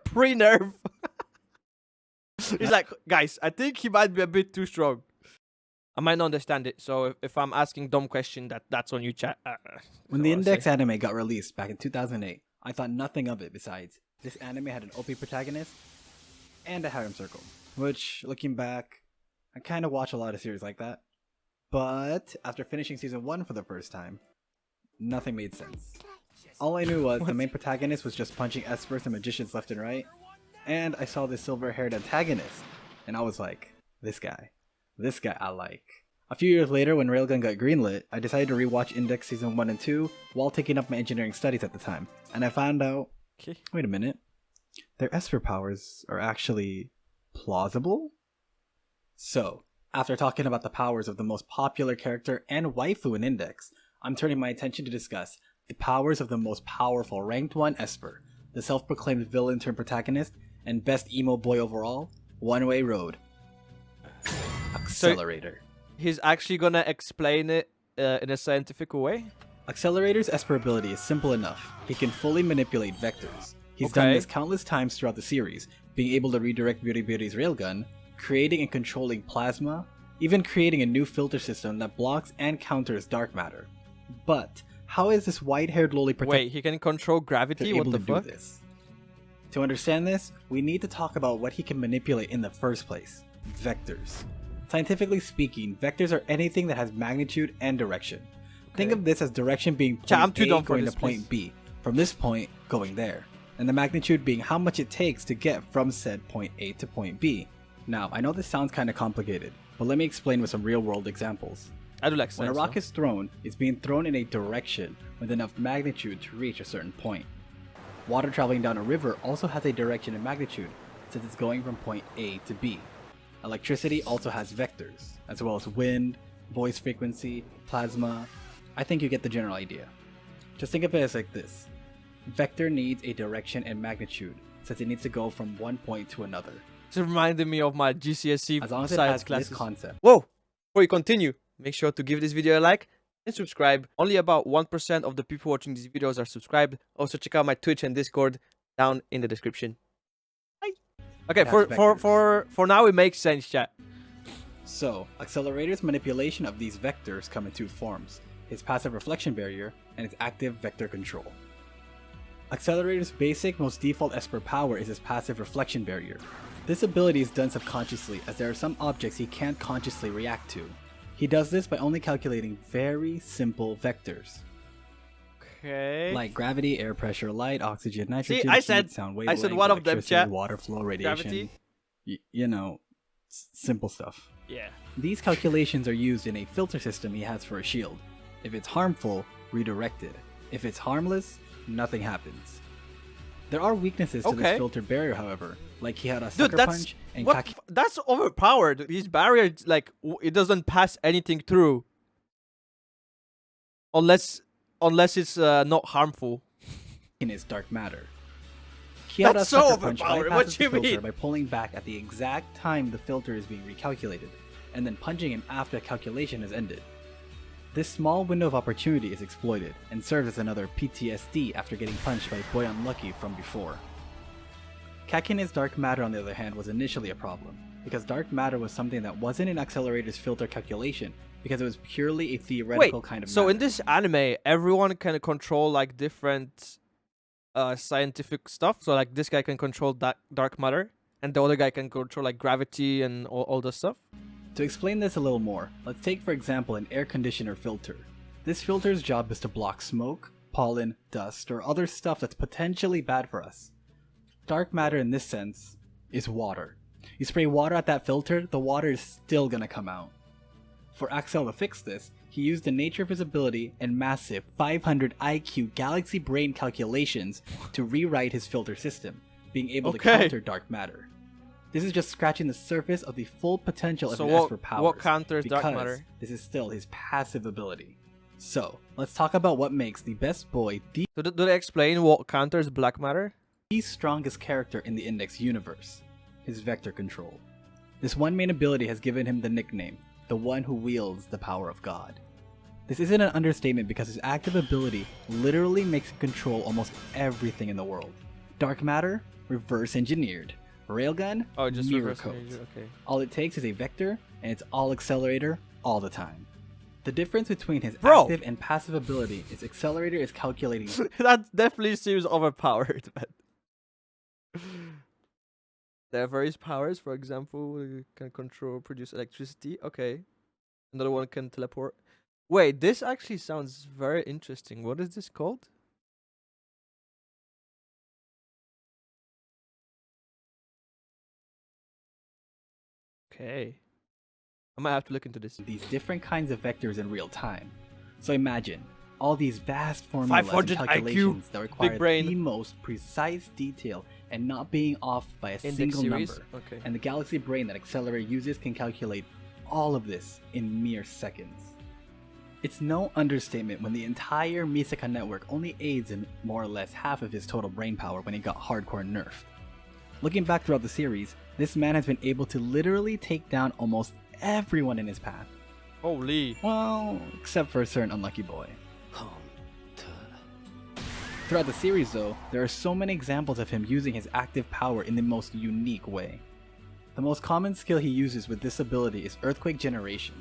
Pre-nerf. He's like, guys, I think he might be a bit too strong. I might not understand it, so if I'm asking dumb question, that's on you, chat. When the Index anime got released back in 2008, I thought nothing of it besides this anime had an OP protagonist and a harem circle, which, looking back, I kind of watch a lot of series like that. But after finishing season 1 for the first time, nothing made sense. All I knew was the main protagonist was just punching experts and magicians left and right, and I saw this silver-haired antagonist, and I was like, this guy I like. A few years later, when Railgun got greenlit, I decided to rewatch Index Season 1 and 2 while taking up my engineering studies at the time, and I found out, wait a minute, their Esper powers are actually plausible? So, after talking about the powers of the most popular character and waifu in Index, I'm turning my attention to discuss the powers of the most powerful Ranked 1 Esper, the self-proclaimed villain turned protagonist, and best emo boy overall, One Way Road. Accelerator. So he's actually gonna explain it in a scientific way? Accelerator's Esper ability is simple enough. He can fully manipulate vectors. He's done this countless times throughout the series, being able to redirect Beauty Beauty's railgun, creating and controlling plasma, even creating a new filter system that blocks and counters dark matter. But how is this white-haired lowly Wait, he can control gravity? What the fuck? Do this? To understand this, we need to talk about what he can manipulate in the first place. Vectors. Scientifically speaking, vectors are anything that has magnitude and direction. Think of this as direction being point A going to point B, from this point going there, and the magnitude being how much it takes to get from said point A to point B. Now, I know this sounds kind of complicated, but let me explain with some real-world examples. I do like when a rock is thrown, it's being thrown in a direction with enough magnitude to reach a certain point. Water traveling down a river also has a direction and magnitude, since it's going from point A to B. Electricity also has vectors, as well as wind, voice frequency, plasma. I think you get the general idea. Just think of it as like this. Vector needs a direction and magnitude, since it needs to go from one point to another. It's reminding me of my GCSE as long as science it has classes. This concept. Whoa! Before you continue, make sure to give this video a like and subscribe. Only about 1% of the people watching these videos are subscribed. Also, check out my Twitch and Discord down in the description. Bye. Okay, for now it makes sense, chat. So, Accelerator's manipulation of these vectors come in two forms: his passive reflection barrier and his active vector control. Accelerator's basic, most default Esper power is his passive reflection barrier. This ability is done subconsciously, as there are some objects he can't consciously react to. He does this by only calculating very simple vectors. Okay. Like gravity, air pressure, light, oxygen, nitrogen, heat, sound wavelength, one of them, chat. Water flow, radiation. You know, simple stuff. Yeah. These calculations are used in a filter system he has for a shield. If it's harmful, redirect it. If it's harmless, nothing happens. There are weaknesses to this filter barrier, however, like he had a sucker punch and that's overpowered. His barrier, like, it doesn't pass anything through, unless it's not harmful. In his dark matter, that's so overpowered. What you mean? By pulling back at the exact time the filter is being recalculated, and then punching him after a calculation has ended. This small window of opportunity is exploited, and serves as another PTSD after getting punched by Boy Unlucky from before. Kakin's dark matter, on the other hand, was initially a problem, because dark matter was something that wasn't in Accelerator's filter calculation, because it was purely a theoretical kind of matter. So in this anime, everyone can control like different scientific stuff? So like this guy can control dark matter, and the other guy can control like gravity and all the stuff? To explain this a little more, let's take for example an air conditioner filter. This filter's job is to block smoke, pollen, dust, or other stuff that's potentially bad for us. Dark matter in this sense is water. You spray water at that filter, the water is still gonna come out. For Axel to fix this, he used the nature of his ability and massive 500 IQ galaxy brain calculations to rewrite his filter system, being able to counter dark matter. This is just scratching the surface of the full potential of his Esper powers. What counters dark matter? This is still his passive ability. So, let's talk about what makes the best boy do they explain what counters black matter? The strongest character in the Index universe, his vector control. This one main ability has given him the nickname, the one who wields the power of God. This isn't an understatement because his active ability literally makes him control almost everything in the world. Dark matter, reverse engineered. Railgun, Oh, just mirror reverse coat. engineer, okay. All it takes is a vector, and it's all Accelerator all the time. The difference between his Bro. active and passive ability is Accelerator is calculating That definitely seems overpowered, man. There are various powers. For example, you can control, produce electricity. Okay. Another one can teleport. Wait, this actually sounds very interesting. What is this called? Okay. I might have to look into this. these different kinds of vectors in real time. So imagine all these vast formulas and 500 IQ, calculations that require brain. the most precise detail and not being off by a Index single series? number. Okay. And the galaxy brain that Accelerator uses can calculate all of this in mere seconds. It's no understatement when the entire Misaka network only aids in more or less half of his total brain power when he got hardcore nerfed. Looking back throughout the series, this man has been able to literally take down almost everyone in his path. Holy. Well, except for a certain unlucky boy. Throughout the series though, there are so many examples of him using his active power in the most unique way. The most common skill he uses with this ability is Earthquake Generation.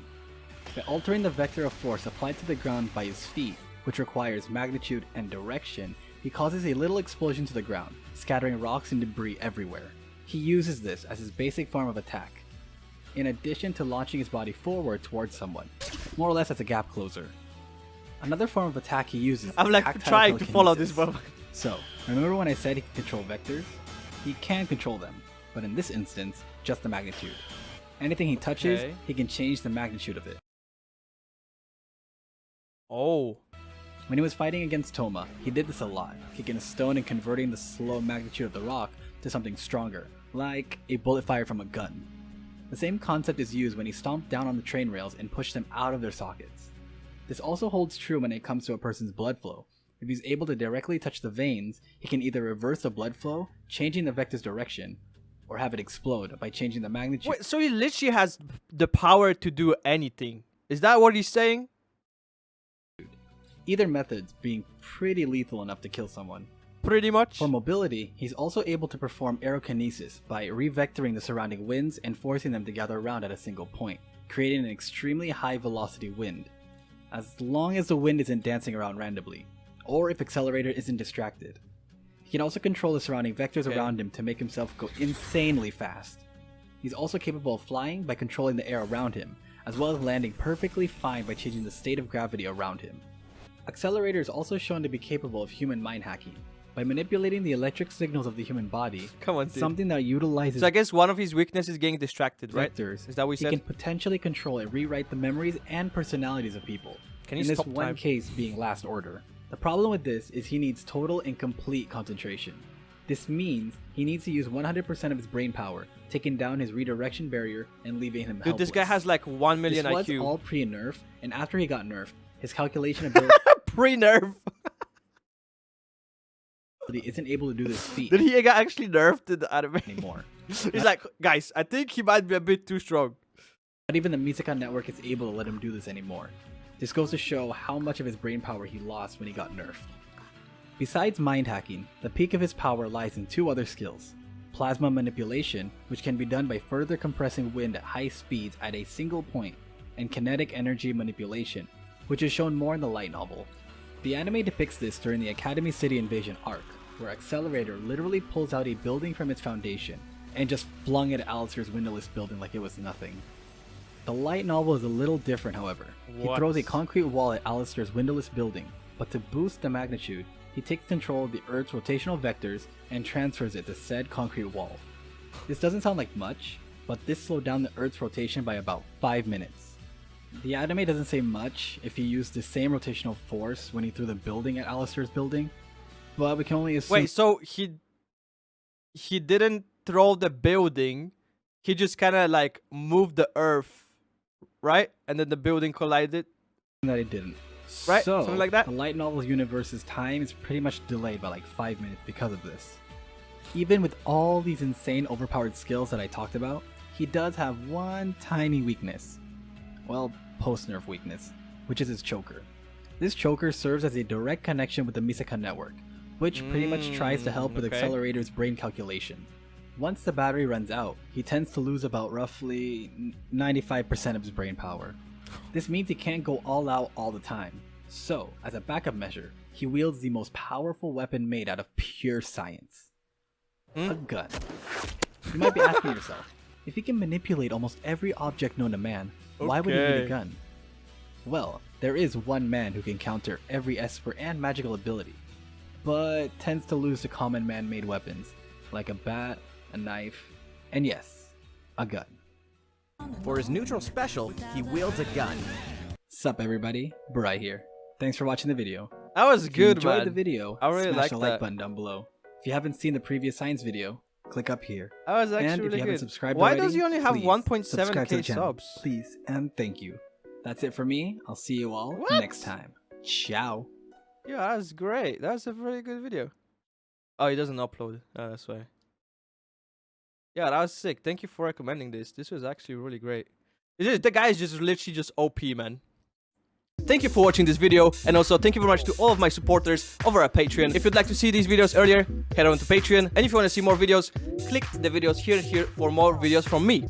By altering the vector of force applied to the ground by his feet, which requires magnitude and direction, he causes a little explosion to the ground, scattering rocks and debris everywhere. He uses this as his basic form of attack, in addition to launching his body forward towards someone, more or less as a gap closer. Another form of attack he uses I'm is like tactile trying to follow this, telekinesis. but So, remember when I said he can control vectors? He can control them, but in this instance, just the magnitude. Anything he touches, Okay. he can change the magnitude of it. oh. When he was fighting against Toma, he did this a lot, kicking a stone and converting the slow magnitude of the rock to something stronger, like a bullet fired from a gun. The same concept is used when he stomped down on the train rails and pushed them out of their sockets. This also holds true when it comes to a person's blood flow. If he's able to directly touch the veins, he can either reverse the blood flow, changing the vector's direction, or have it explode by changing the magnitude. Wait, so he literally has the power to do anything. Is that what he's saying? Either methods being pretty lethal enough to kill someone. Pretty much. For mobility, he's also able to perform aerokinesis by revectoring the surrounding winds and forcing them to gather around at a single point, creating an extremely high velocity wind. As long as the wind isn't dancing around randomly, or if Accelerator isn't distracted. He can also control the surrounding vectors Okay. around him to make himself go insanely fast. He's also capable of flying by controlling the air around him, as well as landing perfectly fine by changing the state of gravity around him. Accelerator is also shown to be capable of human mind hacking, by manipulating the electric signals of the human body, Come on, dude. something that utilizes So I guess one of his weaknesses is getting distracted, right? vectors. Is that what He you can said? potentially control and rewrite the memories and personalities of people. Can you in this stop one time? case being Last Order. The problem with this is he needs total and complete concentration. This means he needs to use 100% of his brain power, taking down his redirection barrier and leaving him Dude, this guy helpless. has like 1 million This was IQ. all pre-nerf, and after he got nerfed, his calculation ability Pre-nerf. isn't able to do this feat Did he get actually nerfed in the anime? anymore. He's like, guys, I think he might be a bit too strong. Not even the Misaka network is able to let him do this anymore. This goes to show how much of his brain power he lost when he got nerfed. Besides mind hacking, the peak of his power lies in two other skills. Plasma manipulation, which can be done by further compressing wind at high speeds at a single point, and kinetic energy manipulation, which is shown more in the light novel. The anime depicts this during the Academy City Invasion arc, where Accelerator literally pulls out a building from its foundation and just flung it at Alistair's windowless building like it was nothing. The light novel is a little different, however. He What? throws a concrete wall at Alistair's windowless building, but to boost the magnitude, he takes control of the Earth's rotational vectors and transfers it to said concrete wall. This doesn't sound like much, but this slowed down the Earth's rotation by about 5 minutes. The anime doesn't say much if he used the same rotational force when he threw the building at Alistair's building, but we can only assume. Wait, so he didn't throw the building. He just kind of like moved the earth, right? And then the building collided. that it didn't. Right? So, Something like that? the light novel universe's time is pretty much delayed by like 5 minutes because of this. Even with all these insane overpowered skills that I talked about, he does have one tiny weakness. Well, post-nerf weakness, which is his choker. This choker serves as a direct connection with the Misaka network, which pretty much tries to help with okay. Accelerator's brain calculation. Once the battery runs out, he tends to lose about roughly 95% of his brain power. This means he can't go all out all the time. So, as a backup measure, he wields the most powerful weapon made out of pure science. A gun. You might be asking yourself, if he can manipulate almost every object known to man, why would he need a gun? Well, there is one man who can counter every Esper and magical ability, but tends to lose to common man-made weapons, like a bat, a knife, and yes, a gun. For his neutral special, he wields a gun. Sup everybody, Bri here. Thanks for watching the video. That was If you good, enjoyed man. the video, I really smash liked the like that. button down below. If you haven't seen the previous science video, click up here. That was actually And if really you haven't good. subscribed Why already, does he only have please 1.7k subscribe to the channel. subs? Please and thank you. That's it for me. I'll see you all What? next time. Ciao. Yeah, that was great. That was a really good video. Oh, he doesn't upload. Oh, that's why. Yeah, that was sick. Thank you for recommending this. This was actually really great. The guy is just literally just OP, man. Thank you for watching this video, and also thank you very much to all of my supporters over at Patreon. If you'd like to see these videos earlier, head on to Patreon. And if you want to see more videos, click the videos here and here for more videos from me.